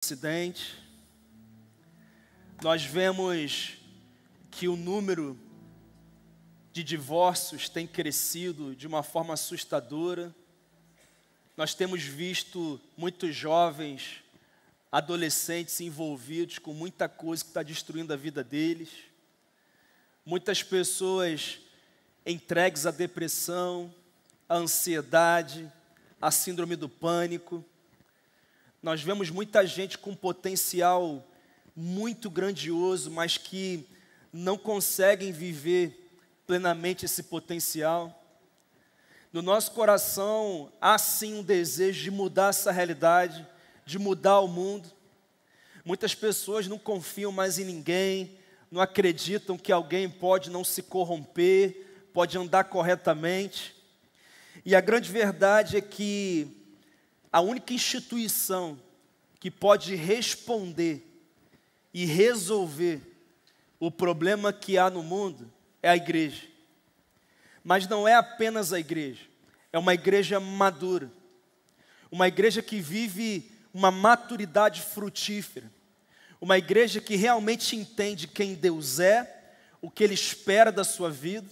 Ocidente, nós vemos que o número de divórcios tem crescido de uma forma assustadora. Nós temos visto muitos jovens, adolescentes envolvidos com muita coisa que está destruindo a vida deles. Muitas pessoas entregues à depressão, à ansiedade, à síndrome do pânico. Nós vemos muita gente com potencial muito grandioso, mas que não conseguem viver plenamente esse potencial. No nosso coração há sim um desejo de mudar essa realidade, de mudar o mundo. Muitas pessoas não confiam mais em ninguém, não acreditam que alguém pode não se corromper, pode andar corretamente. E a grande verdade é que a única instituição que pode responder e resolver o problema que há no mundo é a igreja. Mas não é apenas a igreja, é uma igreja madura, uma igreja que vive uma maturidade frutífera, uma igreja que realmente entende quem Deus é, o que Ele espera da sua vida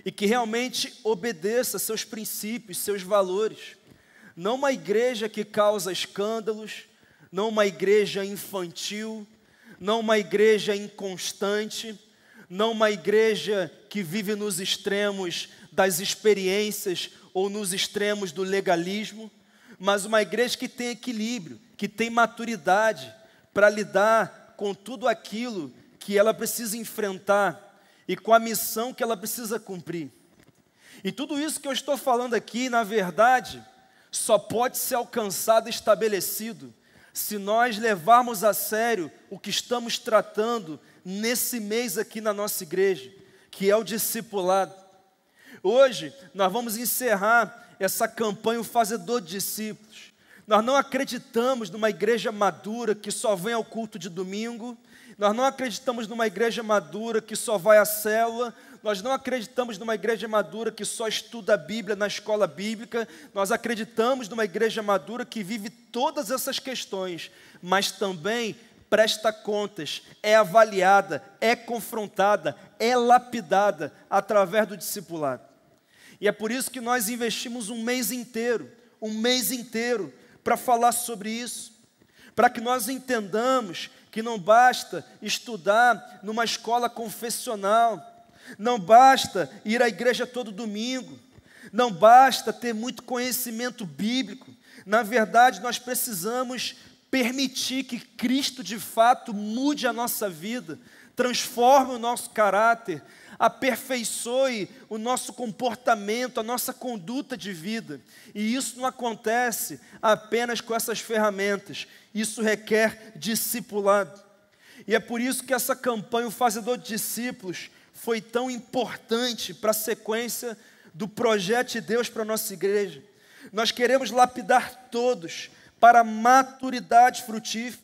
e que realmente obedeça seus princípios, seus valores. Não uma igreja que causa escândalos, não uma igreja infantil, não uma igreja inconstante, não uma igreja que vive nos extremos das experiências ou nos extremos do legalismo, mas uma igreja que tem equilíbrio, que tem maturidade para lidar com tudo aquilo que ela precisa enfrentar e com a missão que ela precisa cumprir. E tudo isso que eu estou falando aqui, na verdade, só pode ser alcançado e estabelecido se nós levarmos a sério o que estamos tratando nesse mês aqui na nossa igreja, que é o discipulado. Hoje nós vamos encerrar essa campanha, o Fazedor de Discípulos. Nós não acreditamos numa igreja madura que só vem ao culto de domingo, nós não acreditamos numa igreja madura que só vai à célula, nós não acreditamos numa igreja madura que só estuda a Bíblia na escola bíblica, nós acreditamos numa igreja madura que vive todas essas questões, mas também presta contas, é avaliada, é confrontada, é lapidada através do discipulado. E é por isso que nós investimos um mês inteiro para falar sobre isso, para que nós entendamos que não basta estudar numa escola confessional, não basta ir à igreja todo domingo, não basta ter muito conhecimento bíblico. Na verdade, nós precisamos permitir que Cristo de fato mude a nossa vida, transforme o nosso caráter, aperfeiçoe o nosso comportamento, a nossa conduta de vida. E isso não acontece apenas com essas ferramentas, isso requer discipulado. E é por isso que essa campanha, o Fazedor de Discípulos, foi tão importante para a sequência do projeto de Deus para a nossa igreja. Nós queremos lapidar todos para a maturidade frutífera,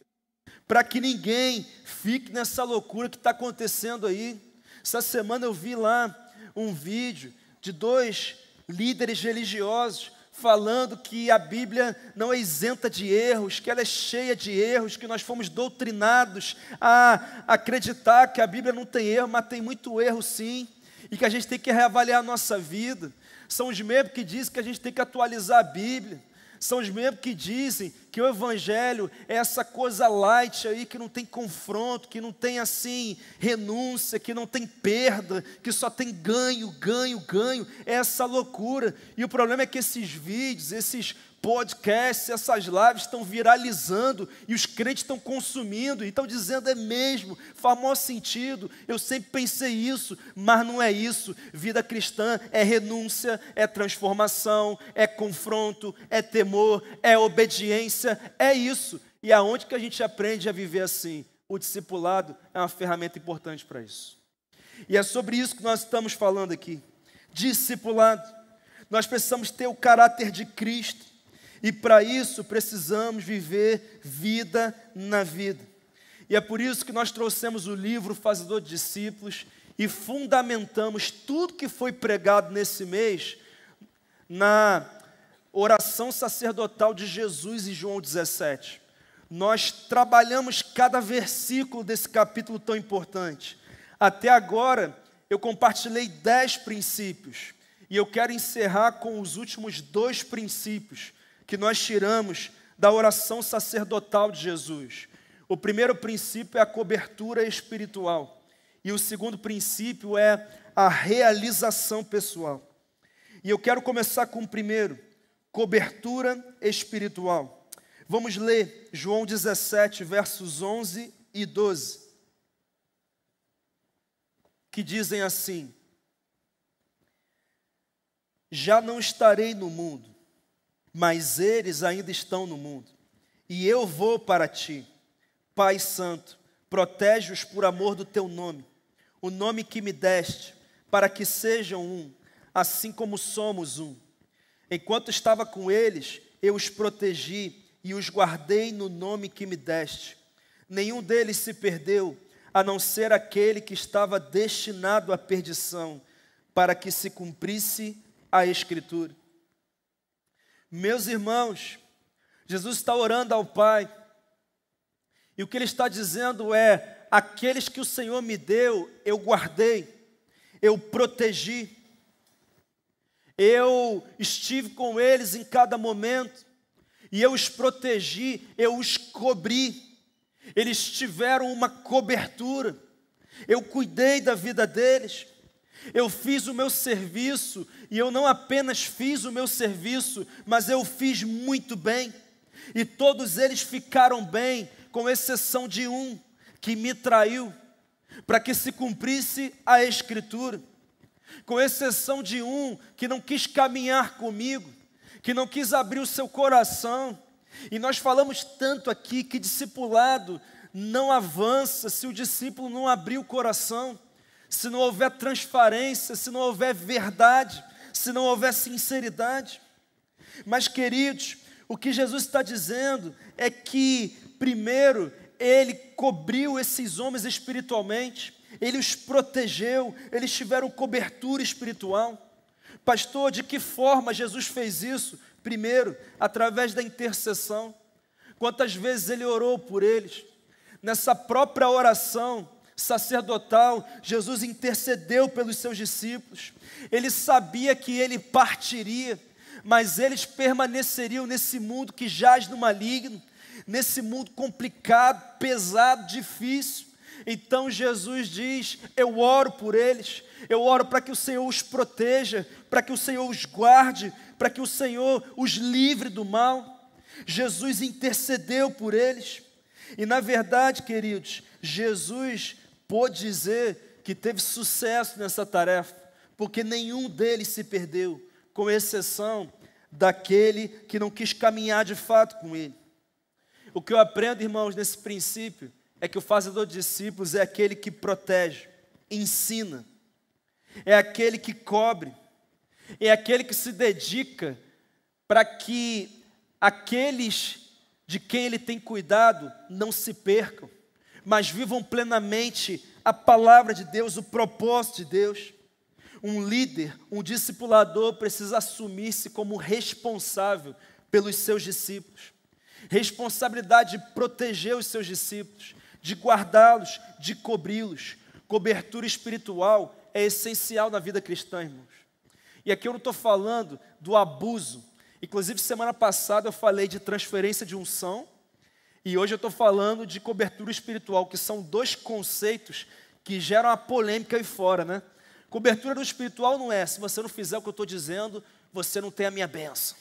para que ninguém fique nessa loucura que está acontecendo aí. Essa semana eu vi lá um vídeo de 2 líderes religiosos falando que a Bíblia não é isenta de erros, que ela é cheia de erros, que nós fomos doutrinados a acreditar que a Bíblia não tem erro, mas tem muito erro sim, e que a gente tem que reavaliar a nossa vida. São os mesmos que dizem que a gente tem que atualizar a Bíblia, são os mesmos que dizem que o Evangelho é essa coisa light aí, que não tem confronto, que não tem assim renúncia, que não tem perda, que só tem ganho, é essa loucura. E o problema é que esses vídeos, esses podcasts, essas lives estão viralizando e os crentes estão consumindo e estão dizendo é mesmo, faz maior sentido, eu sempre pensei isso, mas não é isso. Vida cristã é renúncia, é transformação, é confronto, é temor, é obediência, é isso. E aonde que a gente aprende a viver assim? O discipulado é uma ferramenta importante para isso. E é sobre isso que nós estamos falando aqui. Discipulado. Nós precisamos ter o caráter de Cristo. E para isso precisamos viver vida na vida. E é por isso que nós trouxemos o livro Fazedor de Discípulos e fundamentamos tudo que foi pregado nesse mês na oração sacerdotal de Jesus em João 17. nós trabalhamos cada versículo desse capítulo tão importante. Até agora, eu compartilhei 10 princípios, e eu quero encerrar com os últimos 2 princípios que nós tiramos da oração sacerdotal de Jesus. O primeiro princípio é a cobertura espiritual, e o segundo princípio é a realização pessoal. E eu quero começar com o primeiro, cobertura espiritual. Vamos ler João 17, versos 11 e 12, que dizem assim: já não estarei no mundo, mas eles ainda estão no mundo, e eu vou para ti. Pai Santo, protege-os por amor do teu nome, o nome que me deste, para que sejam um, assim como somos um. Enquanto estava com eles, eu os protegi e os guardei no nome que me deste. Nenhum deles se perdeu, a não ser aquele que estava destinado à perdição, para que se cumprisse a Escritura. Meus irmãos, Jesus está orando ao Pai, e o que Ele está dizendo é: aqueles que o Senhor me deu, eu guardei, eu protegi, eu estive com eles em cada momento, e eu os protegi, eu os cobri, eles tiveram uma cobertura, eu cuidei da vida deles, eu fiz o meu serviço, e eu não apenas fiz o meu serviço, mas eu fiz muito bem, e todos eles ficaram bem, com exceção de um, que me traiu, para que se cumprisse a Escritura, com exceção de um, que não quis caminhar comigo, que não quis abrir o seu coração. E nós falamos tanto aqui que discipulado não avança se o discípulo não abrir o coração, se não houver transparência, se não houver verdade, se não houver sinceridade. Mas, queridos, o que Jesus está dizendo é que, primeiro, Ele cobriu esses homens espiritualmente, Ele os protegeu, eles tiveram cobertura espiritual. Pastor, de que forma Jesus fez isso? Primeiro, através da intercessão. Quantas vezes Ele orou por eles? Nessa própria oração sacerdotal, Jesus intercedeu pelos seus discípulos. Ele sabia que Ele partiria, mas eles permaneceriam nesse mundo que jaz no maligno, nesse mundo complicado, pesado, difícil. Então Jesus diz: eu oro por eles, eu oro para que o Senhor os proteja, para que o Senhor os guarde, para que o Senhor os livre do mal. Jesus intercedeu por eles, e na verdade, queridos, Jesus pôde dizer que teve sucesso nessa tarefa, porque nenhum deles se perdeu, com exceção daquele que não quis caminhar de fato com ele. O que eu aprendo, irmãos, nesse princípio, é que o fazedor de discípulos é aquele que protege, ensina, é aquele que cobre, é aquele que se dedica para que aqueles de quem ele tem cuidado não se percam, mas vivam plenamente a palavra de Deus, o propósito de Deus. Um líder, um discipulador precisa assumir-se como responsável pelos seus discípulos. Responsabilidade de proteger os seus discípulos, de guardá-los, de cobri-los. Cobertura espiritual é essencial na vida cristã, irmãos. E aqui eu não estou falando do abuso. Inclusive, semana passada eu falei de transferência de unção, e hoje eu estou falando de cobertura espiritual, que são 2 conceitos que geram a polêmica aí fora, né? Cobertura do espiritual não é: se você não fizer o que eu estou dizendo, você não tem a minha bênção.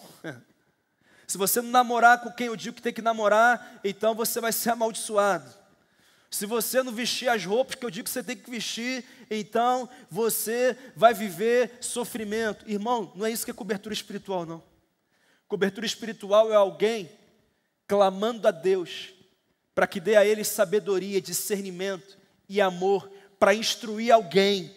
Se você não namorar com quem eu digo que tem que namorar, então você vai ser amaldiçoado. Se você não vestir as roupas que eu digo que você tem que vestir, então você vai viver sofrimento. Irmão, não é isso que é cobertura espiritual, não. Cobertura espiritual é alguém clamando a Deus para que dê a ele sabedoria, discernimento e amor para instruir alguém,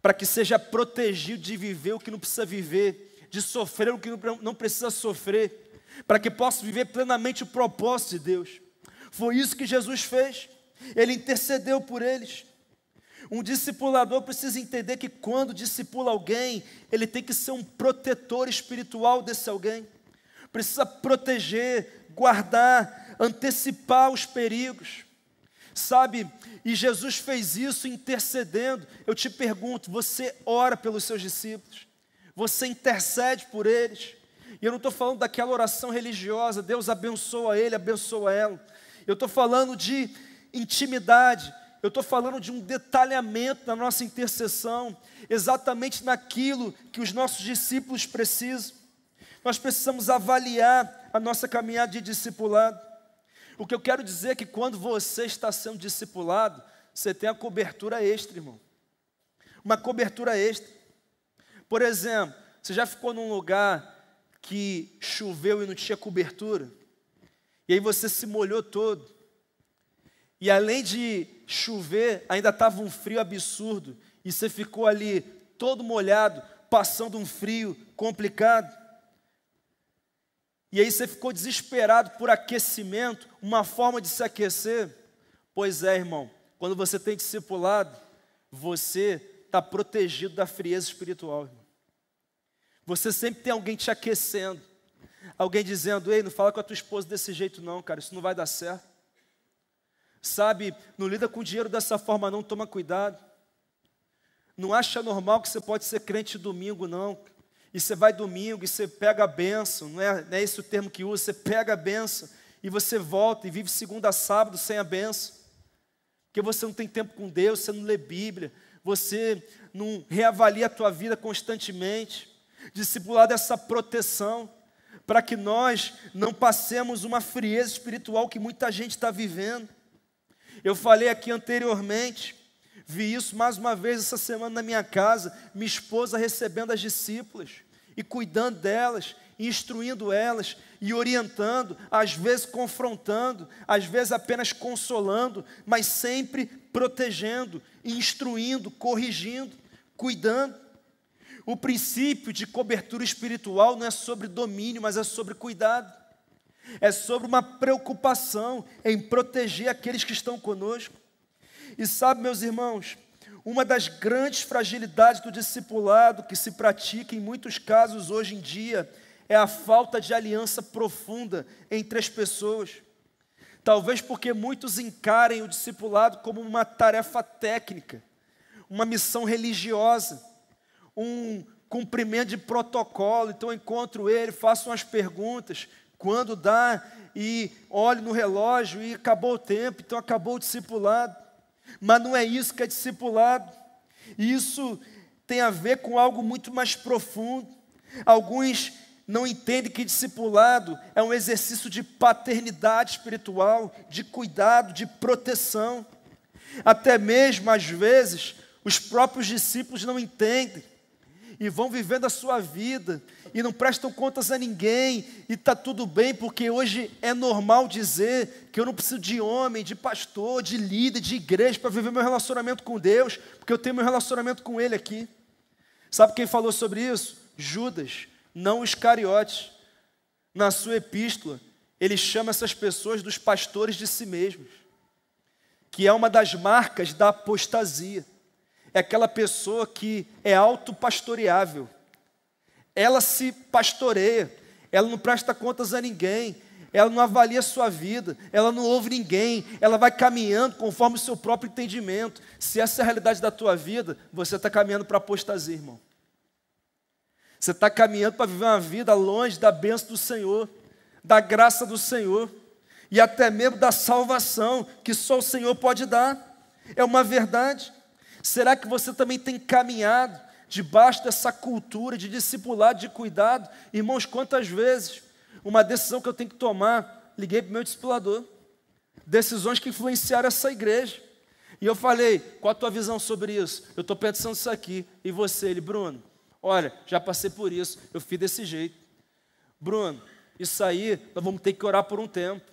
para que seja protegido de viver o que não precisa viver, de sofrer o que não precisa sofrer, para que possa viver plenamente o propósito de Deus. Foi isso que Jesus fez, Ele intercedeu por eles. Um discipulador precisa entender que quando discipula alguém, ele tem que ser um protetor espiritual desse alguém. Precisa proteger, guardar, antecipar os perigos, sabe? E Jesus fez isso intercedendo. Eu te pergunto, você ora pelos seus discípulos? Você intercede por eles? E eu não estou falando daquela oração religiosa, Deus abençoa ele, abençoa ela. Eu estou falando de intimidade, eu estou falando de um detalhamento na nossa intercessão, exatamente naquilo que os nossos discípulos precisam. Nós precisamos avaliar a nossa caminhada de discipulado. O que eu quero dizer é que quando você está sendo discipulado, você tem a cobertura extra, irmão. Uma cobertura extra. Por exemplo, você já ficou num lugar que choveu e não tinha cobertura? E aí você se molhou todo. E além de chover, ainda estava um frio absurdo. E você ficou ali todo molhado, passando um frio complicado. E aí você ficou desesperado por aquecimento, uma forma de se aquecer. Pois é, irmão, quando você tem discipulado, você está protegido da frieza espiritual, irmão. Você sempre tem alguém te aquecendo. Alguém dizendo, ei, não fala com a tua esposa desse jeito não, cara, isso não vai dar certo. Sabe, não lida com dinheiro dessa forma não, toma cuidado. Não acha normal que você pode ser crente domingo não. E você vai domingo e você pega a bênção, não é esse o termo que usa, você pega a bênção e você volta e vive segunda a sábado sem a bênção. Porque você não tem tempo com Deus, você não lê Bíblia, você não reavalia a tua vida constantemente. Discipulado é essa proteção, para que nós não passemos uma frieza espiritual que muita gente está vivendo. Eu falei aqui anteriormente, vi isso mais uma vez essa semana na minha casa, minha esposa recebendo as discípulas, e cuidando delas, e instruindo elas, e orientando, às vezes confrontando, às vezes apenas consolando, mas sempre protegendo, instruindo, corrigindo, cuidando. O princípio de cobertura espiritual não é sobre domínio, mas é sobre cuidado. É sobre uma preocupação em proteger aqueles que estão conosco. E sabe, meus irmãos, uma das grandes fragilidades do discipulado que se pratica em muitos casos hoje em dia é a falta de aliança profunda entre as pessoas. Talvez porque muitos encarem o discipulado como uma tarefa técnica, uma missão religiosa, um cumprimento de protocolo. Então eu encontro ele, faço umas perguntas, quando dá, e olho no relógio e acabou o tempo, então acabou o discipulado. Mas não é isso que é discipulado. Isso tem a ver com algo muito mais profundo. Alguns não entendem que discipulado é um exercício de paternidade espiritual, de cuidado, de proteção. Até mesmo, às vezes, os próprios discípulos não entendem e vão vivendo a sua vida e não prestam contas a ninguém, e está tudo bem, porque hoje é normal dizer que eu não preciso de homem, de pastor, de líder, de igreja para viver meu relacionamento com Deus, porque eu tenho meu relacionamento com Ele aqui. Sabe quem falou sobre isso? Judas, não os Iscariotes. Na sua epístola, ele chama essas pessoas dos pastores de si mesmos, que é uma das marcas da apostasia. É aquela pessoa que é autopastoreável. Ela se pastoreia, ela não presta contas a ninguém, ela não avalia a sua vida, ela não ouve ninguém, ela vai caminhando conforme o seu próprio entendimento. Se essa é a realidade da tua vida, você está caminhando para a apostasia, irmão. Você está caminhando para viver uma vida longe da bênção do Senhor, da graça do Senhor, e até mesmo da salvação que só o Senhor pode dar. É uma verdade. Será que você também tem caminhado debaixo dessa cultura de discipulado, de cuidado? Irmãos, quantas vezes uma decisão que eu tenho que tomar, liguei para o meu discipulador, decisões que influenciaram essa igreja, e eu falei, qual a tua visão sobre isso? Eu estou pensando isso aqui. E você? Ele, Bruno, olha, já passei por isso, eu fiz desse jeito. Bruno, isso aí nós vamos ter que orar por um tempo.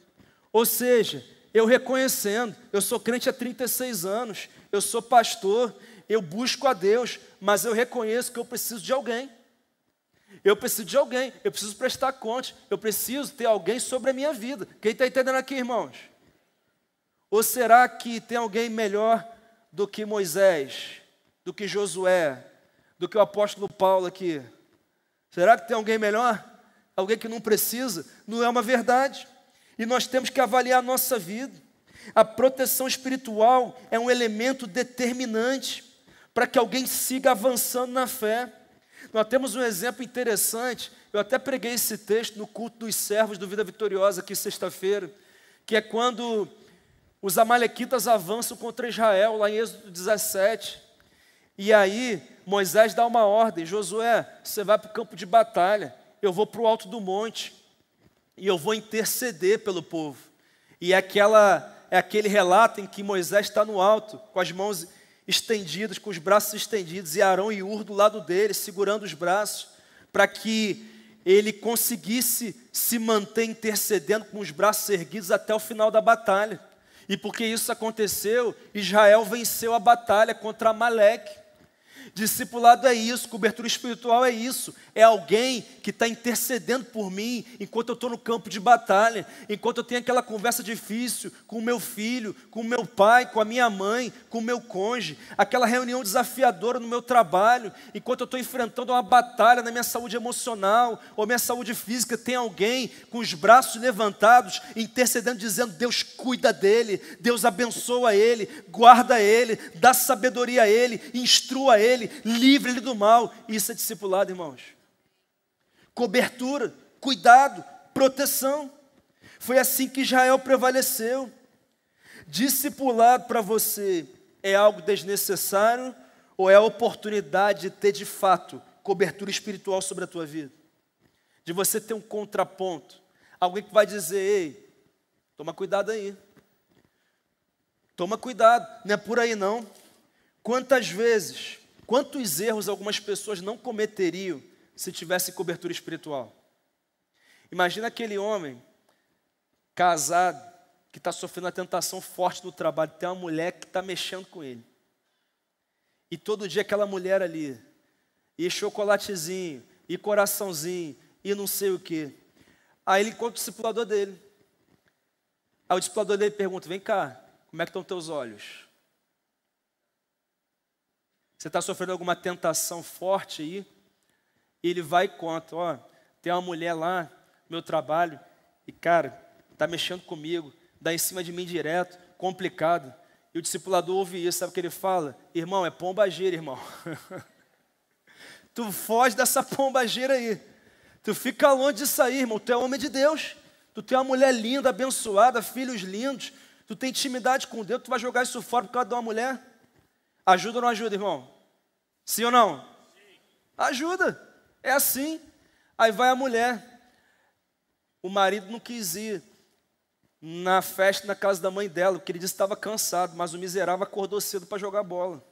Ou seja, eu reconhecendo, eu sou crente há 36 anos, eu sou pastor, eu busco a Deus, mas eu reconheço que eu preciso de alguém. Eu preciso de alguém, eu preciso prestar conta, eu preciso ter alguém sobre a minha vida. Quem está entendendo aqui, irmãos? Ou será que tem alguém melhor do que Moisés, do que Josué, do que o apóstolo Paulo aqui? Será que tem alguém melhor? Alguém que não precisa? Não é uma verdade. E nós temos que avaliar a nossa vida. A proteção espiritual é um elemento determinante para que alguém siga avançando na fé. Nós temos um exemplo interessante, eu até preguei esse texto no culto dos servos do Vida Vitoriosa aqui sexta-feira, que é quando os amalequitas avançam contra Israel, lá em Êxodo 17. E aí Moisés dá uma ordem: Josué, você vai para o campo de batalha, eu vou para o alto do monte, e eu vou interceder pelo povo. E é aquele relato em que Moisés está no alto, com as mãos estendidas, com os braços estendidos, e Arão e Hur do lado dele, segurando os braços, para que ele conseguisse se manter intercedendo com os braços erguidos até o final da batalha. E porque isso aconteceu, Israel venceu a batalha contra Amaleque. Discipulado é isso, cobertura espiritual é isso, é alguém que está intercedendo por mim enquanto eu estou no campo de batalha, enquanto eu tenho aquela conversa difícil com o meu filho, com o meu pai, com a minha mãe, com o meu cônjuge, aquela reunião desafiadora no meu trabalho, enquanto eu estou enfrentando uma batalha na minha saúde emocional ou minha saúde física, tem alguém com os braços levantados, intercedendo, dizendo: Deus cuida dele, Deus abençoa ele, guarda ele, dá sabedoria a ele, instrua ele, livre ele do mal. Isso é discipulado, irmãos. Cobertura, cuidado, proteção. Foi assim que Israel prevaleceu. Discipulado para você é algo desnecessário ou é a oportunidade de ter de fato cobertura espiritual sobre a tua vida? De você ter um contraponto, alguém que vai dizer: ei, toma cuidado aí, toma cuidado, não é por aí não. Quantas vezes, quantos erros algumas pessoas não cometeriam se tivesse cobertura espiritual? Imagina aquele homem casado que está sofrendo uma tentação forte no trabalho, tem uma mulher que está mexendo com ele. E todo dia aquela mulher ali, e chocolatezinho, e coraçãozinho, e não sei o quê. Aí ele encontra o discipulador dele. Aí o discipulador dele pergunta: vem cá, como é que estão teus olhos? Você está sofrendo alguma tentação forte aí? E ele vai e conta: ó, tem uma mulher lá no meu trabalho, e cara, está mexendo comigo, dá em cima de mim direto, complicado. E o discipulador ouve isso, sabe o que ele fala? Irmão, é pombagira, irmão. Tu foge dessa pombagira aí. Tu fica longe disso aí, irmão. Tu é homem de Deus. Tu tem uma mulher linda, abençoada, filhos lindos. Tu tem intimidade com Deus, tu vai jogar isso fora por causa de uma mulher? Ajuda ou não ajuda, irmão? Sim ou não? Sim. Ajuda. É assim. Aí vai a mulher. O marido não quis ir na festa na casa da mãe dela, porque ele disse que estava cansado, mas o miserável acordou cedo para jogar bola.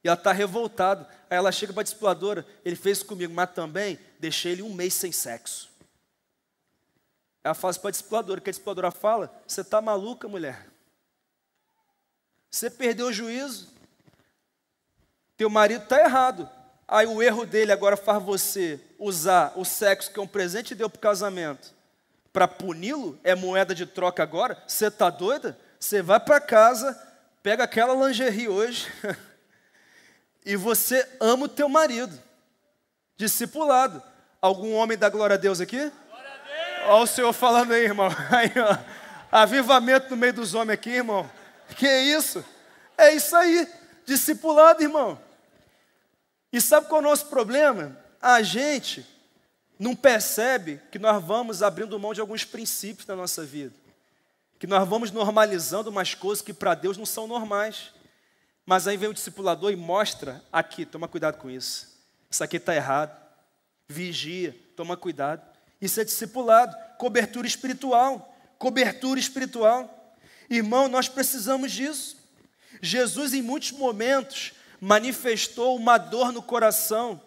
E ela está revoltada. Aí ela chega para a discipuladora: ele fez isso comigo, mas também deixei ele 1 mês sem sexo. Ela fala isso para a discipuladora, que a discipuladora fala: você está maluca, mulher? Você perdeu o juízo? Teu marido está errado. Aí o erro dele agora faz você usar o sexo, que é um presente que deu para o casamento, para puni-lo? É moeda de troca agora? Você está doida? Você vai para casa, pega aquela lingerie hoje e você ama o teu marido. Discipulado. Algum homem dá glória a Deus aqui? Glória a Deus. Olha o Senhor falando aí, irmão. Aí, ó, avivamento no meio dos homens aqui, irmão. Que isso? É isso aí. Discipulado, irmão. E sabe qual é o nosso problema? A gente não percebe que nós vamos abrindo mão de alguns princípios na nossa vida. Que nós vamos normalizando umas coisas que para Deus não são normais. Mas aí vem o discipulador e mostra aqui: toma cuidado com isso. Isso aqui está errado. Vigia, toma cuidado. Isso é discipulado, cobertura espiritual. Cobertura espiritual. Irmão, nós precisamos disso. Jesus, em muitos momentos, manifestou uma dor no coração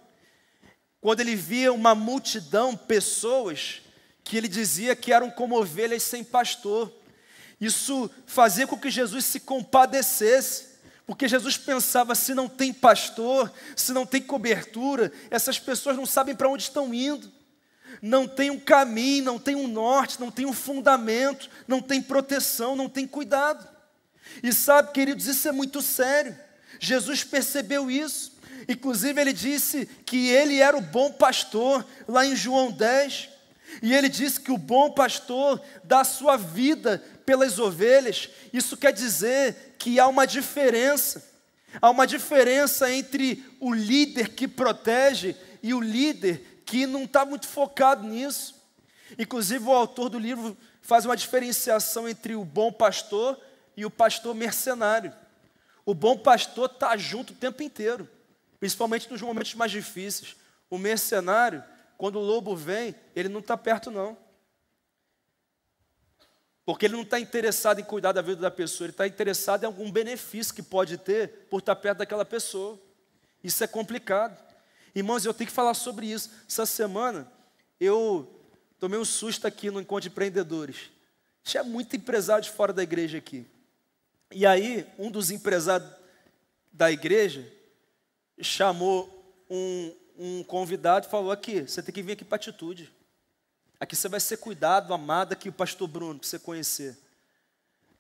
quando ele via uma multidão, pessoas, que ele dizia que eram como ovelhas sem pastor. Isso fazia com que Jesus se compadecesse, porque Jesus pensava: se não tem pastor, se não tem cobertura, essas pessoas não sabem para onde estão indo, não tem um caminho, não tem um norte, não tem um fundamento, não tem proteção, não tem cuidado. E sabe, queridos, isso é muito sério. Jesus percebeu isso. Inclusive ele disse que ele era o bom pastor, lá em João 10. E ele disse que o bom pastor dá a sua vida pelas ovelhas. Isso quer dizer que há uma diferença. Há uma diferença entre o líder que protege e o líder que não está muito focado nisso. Inclusive, o autor do livro faz uma diferenciação entre o bom pastor e o pastor mercenário. O bom pastor está junto o tempo inteiro, principalmente nos momentos mais difíceis. O mercenário, quando o lobo vem, ele não está perto não. Porque ele não está interessado em cuidar da vida da pessoa, ele está interessado em algum benefício que pode ter por estar perto daquela pessoa. Isso é complicado. Irmãos, eu tenho que falar sobre isso. Essa semana, eu tomei um susto aqui no encontro de empreendedores. Tinha muito empresário de fora da igreja aqui. E aí, um dos empresários da igreja chamou um convidado e falou: aqui, você tem que vir aqui para Atitude. Aqui você vai ser cuidado, amado, aqui o pastor Bruno, para você conhecer.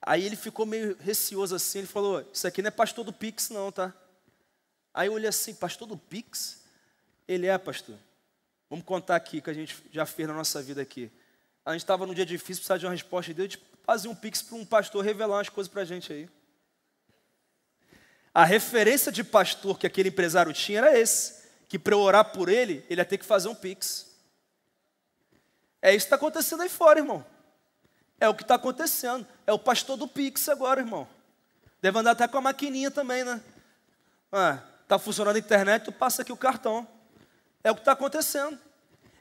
Aí ele ficou meio receoso assim, ele falou: isso aqui não é pastor do Pix não, tá? Aí eu olhei assim: pastor do Pix? Ele é, pastor. Vamos contar aqui que a gente já fez na nossa vida aqui. A gente estava num dia difícil, precisava de uma resposta de Deus, a gente fazia um Pix para um pastor revelar umas coisas para a gente aí. A referência de pastor que aquele empresário tinha era esse, que para eu orar por ele, ele ia ter que fazer um Pix. É isso que está acontecendo aí fora, irmão. É o que está acontecendo. É o pastor do Pix agora, irmão. Deve andar até com a maquininha também, né? Está funcionando a internet, tu passa aqui o cartão. É o que está acontecendo.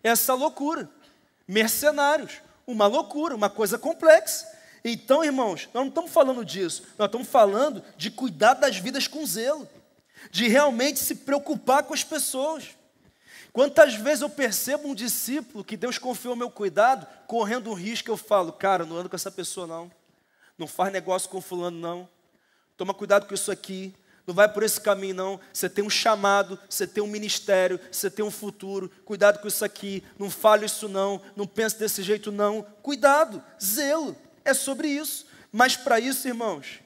Essa loucura. Mercenários. Uma loucura, uma coisa complexa. Então, irmãos, nós não estamos falando disso. Nós estamos falando de cuidar das vidas com zelo. De realmente se preocupar com as pessoas. Quantas vezes eu percebo um discípulo que Deus confiou ao meu cuidado, correndo um risco, eu falo: cara, não ando com essa pessoa não. Não faz negócio com fulano não. Toma cuidado com isso aqui. Não vai por esse caminho não. Você tem um chamado, você tem um ministério, você tem um futuro. Cuidado com isso aqui. Não fale isso não. Não pense desse jeito não. Cuidado, zelo. É sobre isso. Mas para isso, irmãos,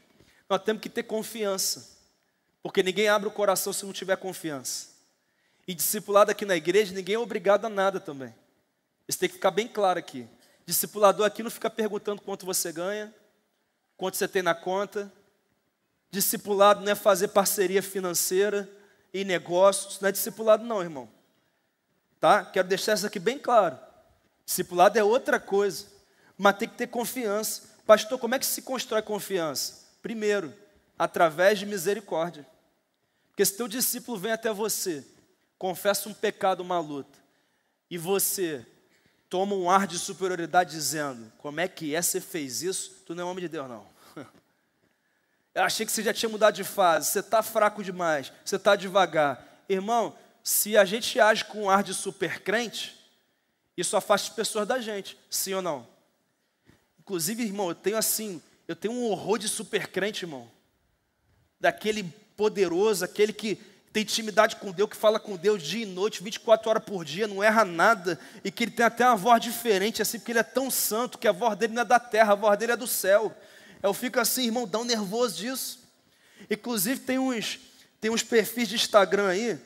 nós temos que ter confiança. Porque ninguém abre o coração se não tiver confiança. E discipulado aqui na igreja, ninguém é obrigado a nada também. Isso tem que ficar bem claro aqui. Discipulador aqui não fica perguntando quanto você ganha, quanto você tem na conta. Discipulado não é fazer parceria financeira e negócios. Não é discipulado não, irmão. Tá? Quero deixar isso aqui bem claro. Discipulado é outra coisa. Mas tem que ter confiança. Pastor, como é que se constrói confiança? Primeiro, através de misericórdia. Porque se teu discípulo vem até você, confessa um pecado, uma luta, e você toma um ar de superioridade dizendo: como é que é, você fez isso? Tu não é homem de Deus não. Eu achei que você já tinha mudado de fase, você está fraco demais, você está devagar. Irmão, se a gente age com um ar de super crente, isso afasta as pessoas da gente, sim ou não? Inclusive, irmão, eu tenho um horror de super crente, irmão. Daquele poderoso, aquele que tem intimidade com Deus, que fala com Deus dia e noite, 24 horas por dia, não erra nada, e que ele tem até uma voz diferente, assim, porque ele é tão santo, que a voz dele não é da terra, a voz dele é do céu. Eu fico assim, irmão, dá um nervoso disso. Inclusive, tem uns perfis de Instagram aí,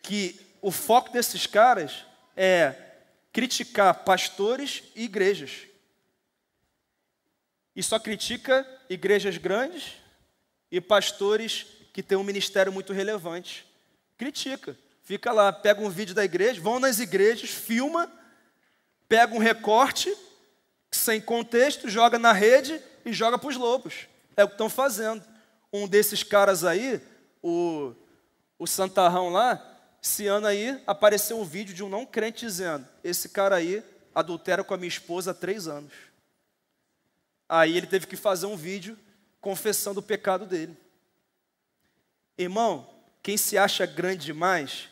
que o foco desses caras é criticar pastores e igrejas. E só critica igrejas grandes e pastores que têm um ministério muito relevante. Critica. Fica lá, pega um vídeo da igreja, vão nas igrejas, filma, pega um recorte, sem contexto, joga na rede e joga para os lobos. É o que estão fazendo. Um desses caras aí, o Santarrão lá, esse ano aí, apareceu um vídeo de um não crente dizendo: esse cara aí adultera com a minha esposa há 3 anos. Aí ele teve que fazer um vídeo confessando o pecado dele. Irmão, quem se acha grande demais,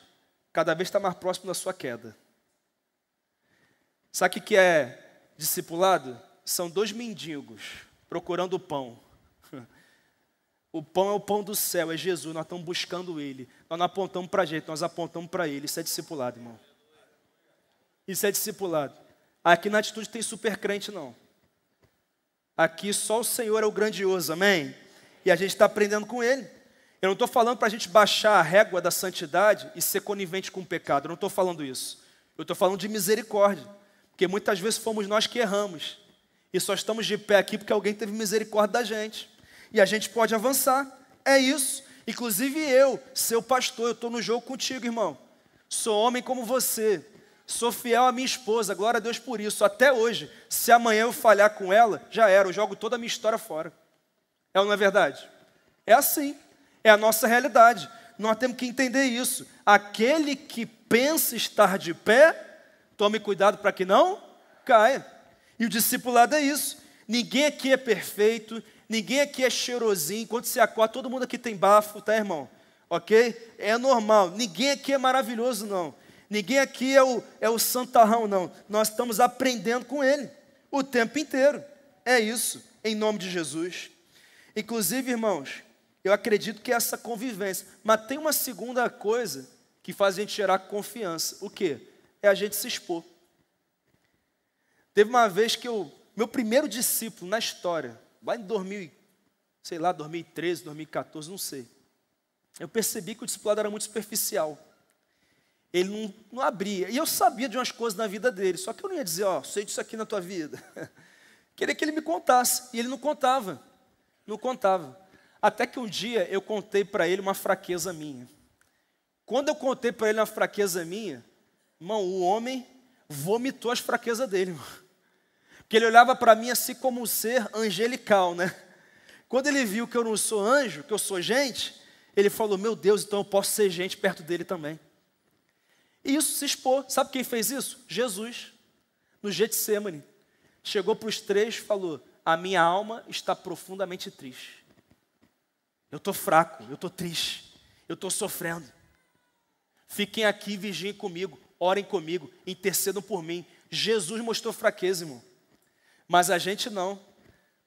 cada vez está mais próximo da sua queda. Sabe o que é discipulado? São 2 mendigos procurando o pão. O pão é o pão do céu, é Jesus, nós estamos buscando Ele. Nós não apontamos para a gente, nós apontamos para Ele. Isso é discipulado, irmão. Isso é discipulado. Aqui na Atitude tem super crente, não. Aqui só o Senhor é o grandioso, amém? E a gente está aprendendo com Ele. Eu não estou falando para a gente baixar a régua da santidade e ser conivente com o pecado. Eu não estou falando isso. Eu estou falando de misericórdia, porque muitas vezes fomos nós que erramos. E só estamos de pé aqui porque alguém teve misericórdia da gente. E a gente pode avançar. É isso. Inclusive eu, seu pastor, eu estou no jogo contigo, irmão. Sou homem como você. Sou fiel à minha esposa, glória a Deus por isso. Até hoje, se amanhã eu falhar com ela, já era, eu jogo toda a minha história fora. É ou não é verdade? É assim, é a nossa realidade. Nós temos que entender isso. Aquele que pensa estar de pé, tome cuidado para que não caia. E o discipulado é isso. Ninguém aqui é perfeito, ninguém aqui é cheirosinho. Quando você acorda, todo mundo aqui tem bafo, tá, irmão? Ok? É normal. Ninguém aqui é maravilhoso, não. Ninguém aqui é o santarrão, não. Nós estamos aprendendo com ele o tempo inteiro. É isso, em nome de Jesus. Inclusive, irmãos, eu acredito que é essa convivência. Mas tem uma segunda coisa que faz a gente gerar confiança. O quê? É a gente se expor. Teve uma vez que meu primeiro discípulo na história, lá em 2013, 2014, não sei. Eu percebi que o discipulado era muito superficial. Ele não abria. E eu sabia de umas coisas na vida dele, só que eu não ia dizer, sei disso aqui na tua vida. Queria que ele me contasse, e ele não contava. Não contava. Até que um dia eu contei para ele uma fraqueza minha. Quando eu contei para ele uma fraqueza minha, irmão, o homem vomitou as fraquezas dele, irmão. Porque ele olhava para mim assim como um ser angelical, né? Quando ele viu que eu não sou anjo, que eu sou gente, ele falou, meu Deus, então eu posso ser gente perto dele também. E isso se expôs. Sabe quem fez isso? Jesus, no Getsemane. Chegou para os três e falou, a minha alma está profundamente triste. Eu estou fraco, eu estou triste, eu estou sofrendo. Fiquem aqui e vigiem comigo, orem comigo, intercedam por mim. Jesus mostrou fraqueza, irmão. Mas a gente não.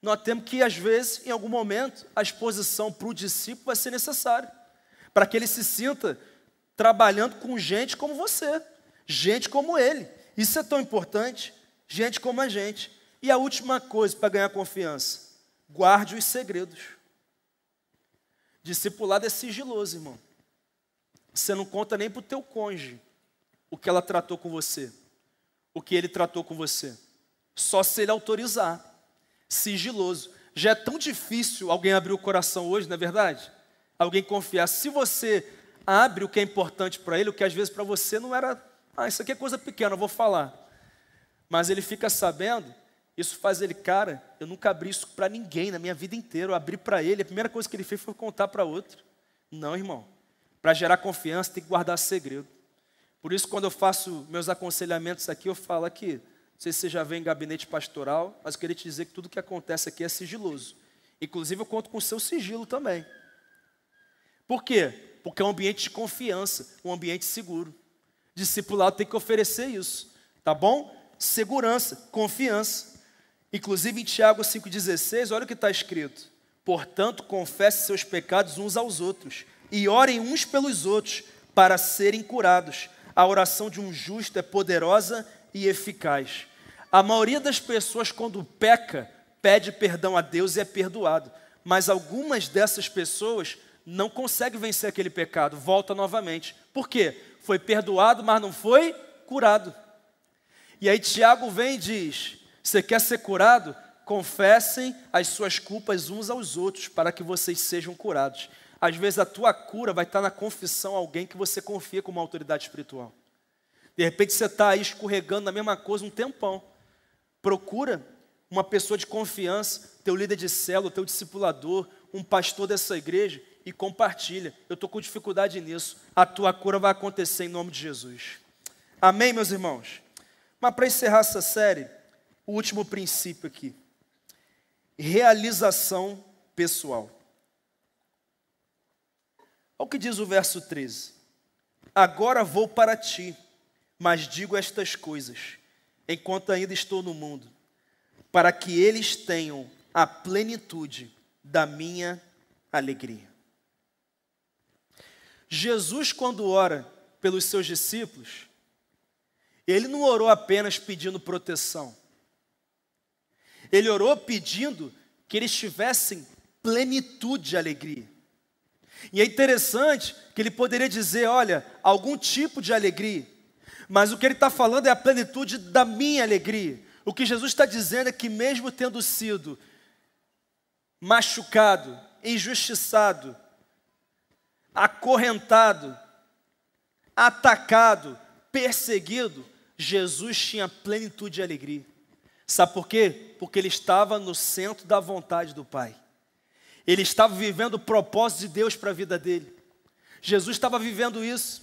Nós temos que, às vezes, em algum momento, a exposição para o discípulo vai ser necessária. Para que ele se sinta trabalhando com gente como você, gente como ele. Isso é tão importante, gente como a gente. E a última coisa para ganhar confiança, guarde os segredos. Discipulado é sigiloso, irmão. Você não conta nem para o teu cônjuge o que ela tratou com você, o que ele tratou com você. Só se ele autorizar. Sigiloso. Já é tão difícil alguém abrir o coração hoje, não é verdade? Alguém confiar. Se você abre o que é importante para ele, o que às vezes para você não era, isso aqui é coisa pequena, eu vou falar. Mas ele fica sabendo, isso faz ele, cara, eu nunca abri isso para ninguém na minha vida inteira. Eu abri para ele, a primeira coisa que ele fez foi contar para outro. Não, irmão. Para gerar confiança tem que guardar segredo. Por isso, quando eu faço meus aconselhamentos aqui, eu falo aqui, não sei se você já vem em gabinete pastoral, mas eu queria te dizer que tudo que acontece aqui é sigiloso. Inclusive, eu conto com o seu sigilo também. Por quê? Porque é um ambiente de confiança, um ambiente seguro. Discipulado tem que oferecer isso, tá bom? Segurança, confiança. Inclusive, em Tiago 5,16, olha o que está escrito. Portanto, confesse seus pecados uns aos outros e orem uns pelos outros para serem curados. A oração de um justo é poderosa e eficaz. A maioria das pessoas, quando peca, pede perdão a Deus e é perdoado. Mas algumas dessas pessoas não conseguem vencer aquele pecado, volta novamente. Por quê? Foi perdoado, mas não foi curado. E aí Tiago vem e diz, você quer ser curado? Confessem as suas culpas uns aos outros, para que vocês sejam curados. Às vezes a tua cura vai estar na confissão a alguém que você confia como autoridade espiritual. De repente você está aí escorregando na mesma coisa um tempão. Procura uma pessoa de confiança, teu líder de célula, teu discipulador, um pastor dessa igreja e compartilha. Eu estou com dificuldade nisso. A tua cura vai acontecer em nome de Jesus. Amém, meus irmãos? Mas para encerrar essa série, o último princípio aqui. Realização pessoal. Olha o que diz o verso 13. Agora vou para ti, mas digo estas coisas, enquanto ainda estou no mundo, para que eles tenham a plenitude da minha alegria. Jesus, quando ora pelos seus discípulos, ele não orou apenas pedindo proteção. Ele orou pedindo que eles tivessem plenitude de alegria. E é interessante que ele poderia dizer, olha, algum tipo de alegria. Mas o que ele está falando é a plenitude da minha alegria. O que Jesus está dizendo é que mesmo tendo sido machucado, injustiçado, acorrentado, atacado, perseguido, Jesus tinha plenitude de alegria. Sabe por quê? Porque ele estava no centro da vontade do Pai. Ele estava vivendo o propósito de Deus para a vida dele. Jesus estava vivendo isso.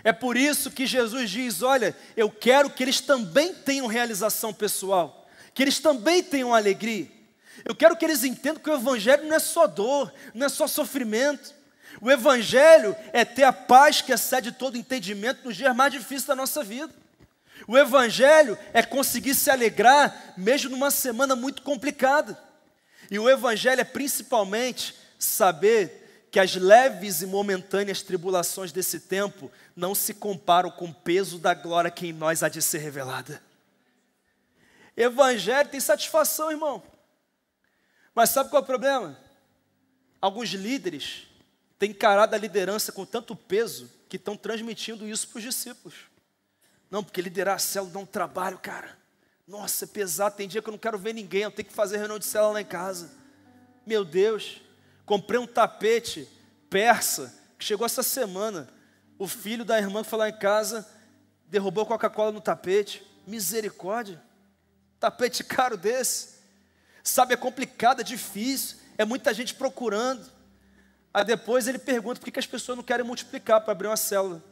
É por isso que Jesus diz, olha, eu quero que eles também tenham realização pessoal, que eles também tenham alegria. Eu quero que eles entendam que o Evangelho não é só dor, não é só sofrimento. O Evangelho é ter a paz que excede todo entendimento nos dias mais difíceis da nossa vida. O Evangelho é conseguir se alegrar mesmo numa semana muito complicada. E o Evangelho é principalmente saber que as leves e momentâneas tribulações desse tempo não se comparam com o peso da glória que em nós há de ser revelada. Evangelho tem satisfação, irmão. Mas sabe qual é o problema? Alguns líderes têm encarado a liderança com tanto peso que estão transmitindo isso para os discípulos. Não, porque liderar a célula dá um trabalho, cara. Nossa, é pesado, tem dia que eu não quero ver ninguém, eu tenho que fazer reunião de célula lá em casa. Meu Deus, comprei um tapete persa, que chegou essa semana. O filho da irmã que foi lá em casa, derrubou Coca-Cola no tapete. Misericórdia, tapete caro desse. Sabe, é complicado, é difícil, é muita gente procurando. Aí depois ele pergunta por que as pessoas não querem multiplicar para abrir uma célula.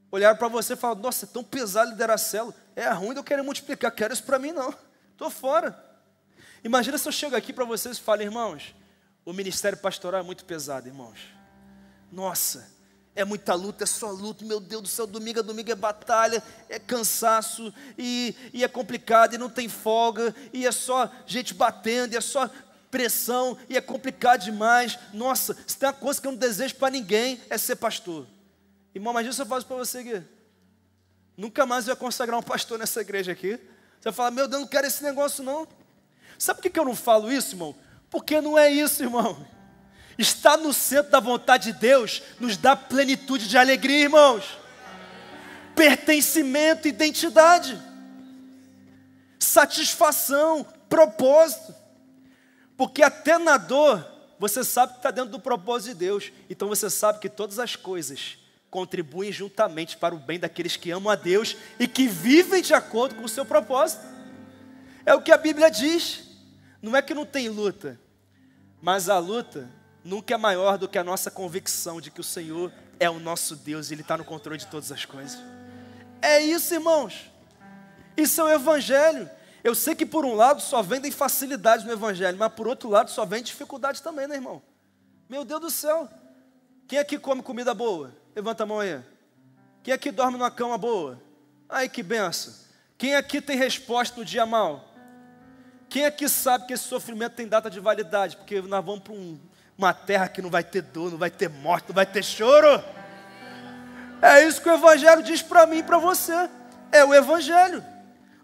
Olharam para você e falaram, nossa, é tão pesado liderar a célula. É ruim de eu querer multiplicar, quero isso para mim não. Estou fora. Imagina se eu chego aqui para vocês e falo, irmãos, o ministério pastoral é muito pesado, irmãos. Nossa, é muita luta, é só luta, meu Deus do céu, domingo a domingo é batalha, é cansaço, e é complicado, e não tem folga, e é só gente batendo, e é só pressão, e é complicado demais. Nossa, se tem uma coisa que eu não desejo para ninguém, é ser pastor. Irmão, imagina se eu faço para você aqui. Nunca mais eu ia consagrar um pastor nessa igreja aqui. Você vai falar, meu Deus, não quero esse negócio não. Sabe por que eu não falo isso, irmão? Porque não é isso, irmão. Estar no centro da vontade de Deus nos dá plenitude de alegria, irmãos. Pertencimento, identidade. Satisfação, propósito. Porque até na dor, você sabe que está dentro do propósito de Deus. Então você sabe que todas as coisas contribuem juntamente para o bem daqueles que amam a Deus e que vivem de acordo com o seu propósito. É o que a Bíblia diz. Não é que não tem luta, mas a luta nunca é maior do que a nossa convicção de que o Senhor é o nosso Deus e Ele está no controle de todas as coisas. É isso, irmãos. Isso é o Evangelho. Eu sei que por um lado só vendem facilidades no Evangelho, mas por outro lado só vem dificuldade também, né, irmão? Meu Deus do céu. Quem aqui come comida boa? Levanta a mão aí. Quem aqui dorme numa cama boa? Ai, que benção. Quem aqui tem resposta no dia mal? Quem aqui sabe que esse sofrimento tem data de validade? Porque nós vamos para uma terra que não vai ter dor, não vai ter morte, não vai ter choro. É isso que o Evangelho diz para mim e para você. É o Evangelho.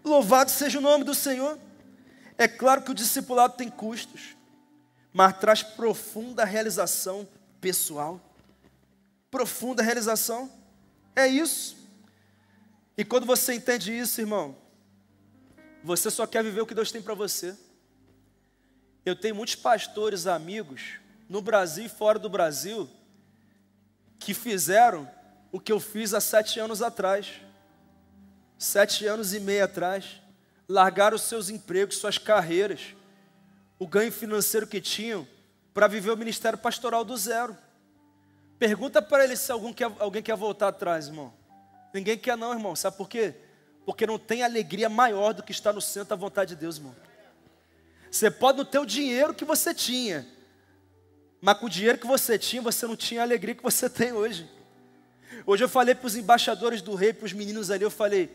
Louvado seja o nome do Senhor. É claro que o discipulado tem custos, mas traz profunda realização pessoal. Profunda realização. É isso. E quando você entende isso, irmão, você só quer viver o que Deus tem para você. Eu tenho muitos pastores amigos, no Brasil e fora do Brasil, que fizeram o que eu fiz há 7 anos atrás. 7 anos e meio atrás. Largaram os seus empregos, suas carreiras, o ganho financeiro que tinham, para viver o ministério pastoral do zero. Pergunta para ele se alguém quer voltar atrás, irmão. Ninguém quer não, irmão. Sabe por quê? Porque não tem alegria maior do que estar no centro da vontade de Deus, irmão. Você pode não ter o dinheiro que você tinha, mas com o dinheiro que você tinha, você não tinha a alegria que você tem hoje. Hoje eu falei para os embaixadores do rei, para os meninos ali, eu falei,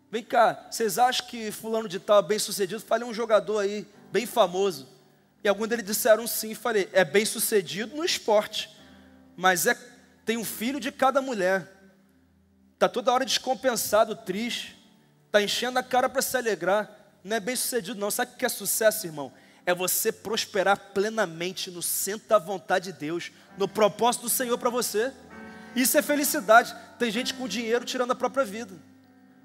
vem cá, vocês acham que fulano de tal é bem sucedido? Falei um jogador aí, bem famoso. E alguns deles disseram sim, falei, é bem sucedido no esporte, mas tem um filho de cada mulher. Está toda hora descompensado, triste, está enchendo a cara para se alegrar. Não é bem sucedido não. Sabe o que é sucesso, irmão? É você prosperar plenamente no centro da vontade de Deus, no propósito do Senhor para você. Isso é felicidade. Tem gente com dinheiro tirando a própria vida.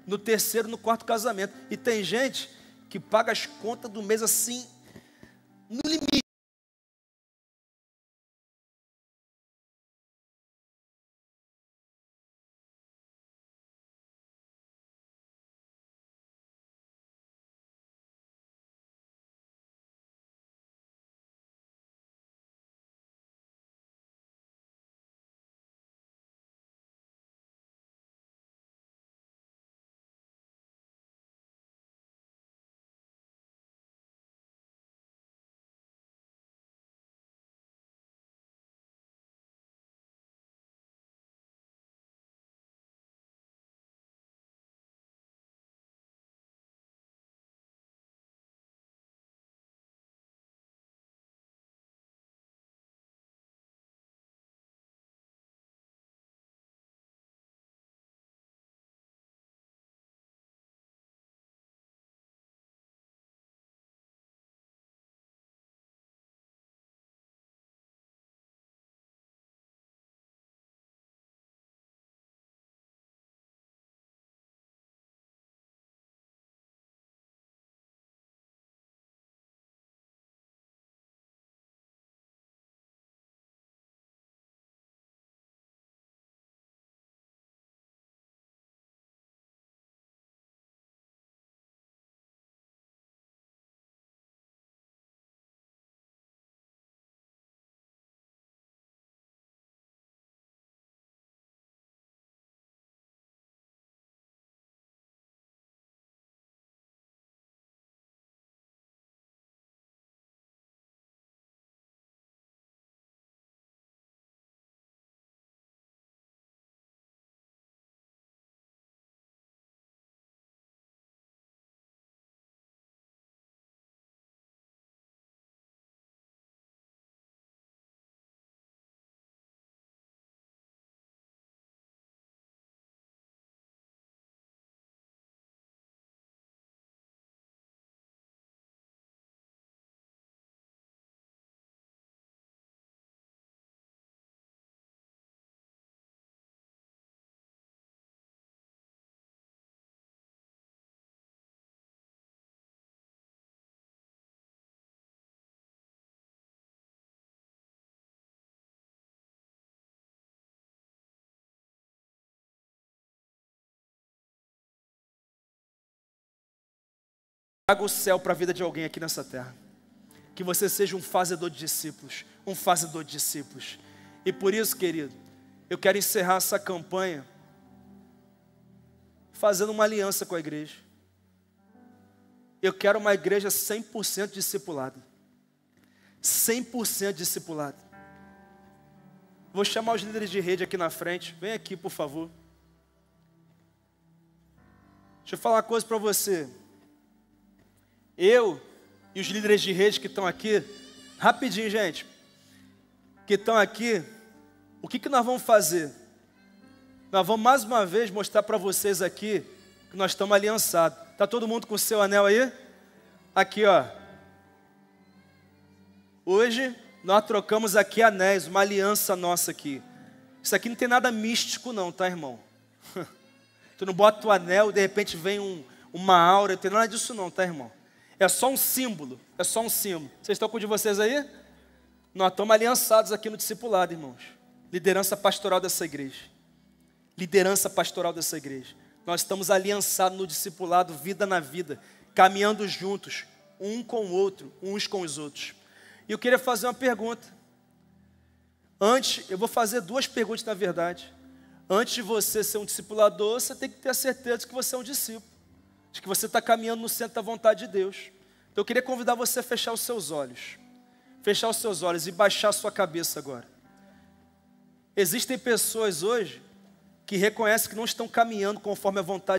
No terceiro, no quarto casamento. E tem gente que paga as contas do mês assim, no limite. Traga o céu para a vida de alguém aqui nessa terra. Que você seja um fazedor de discípulos. Um fazedor de discípulos. E por isso, querido, eu quero encerrar essa campanha fazendo uma aliança com a igreja. Eu quero uma igreja 100% discipulada. 100% discipulada. Vou chamar os líderes de rede aqui na frente. Vem aqui, por favor. Deixa eu falar uma coisa para você. Eu e os líderes de rede que estão aqui, rapidinho, gente, que estão aqui, o que nós vamos fazer? Nós vamos mais uma vez mostrar para vocês aqui que nós estamos aliançados. Está todo mundo com o seu anel aí? Aqui, ó. Hoje nós trocamos aqui anéis, uma aliança nossa aqui. Isso aqui não tem nada místico não, tá, irmão? Tu não bota o anel e de repente vem uma aura, não tem nada disso não, tá, irmão? É só um símbolo, é só um símbolo. Vocês estão com o de vocês aí? Nós estamos aliançados aqui no discipulado, irmãos. Liderança pastoral dessa igreja. Liderança pastoral dessa igreja. Nós estamos aliançados no discipulado, vida na vida, caminhando juntos, um com o outro, uns com os outros. E eu queria fazer uma pergunta. Eu vou fazer duas perguntas na verdade. Antes de você ser um discipulador, você tem que ter a certeza de que você é um discípulo. De que você está caminhando no centro da vontade de Deus. Então eu queria convidar você a fechar os seus olhos. Fechar os seus olhos e baixar a sua cabeça agora. Existem pessoas hoje que reconhecem que não estão caminhando conforme a vontade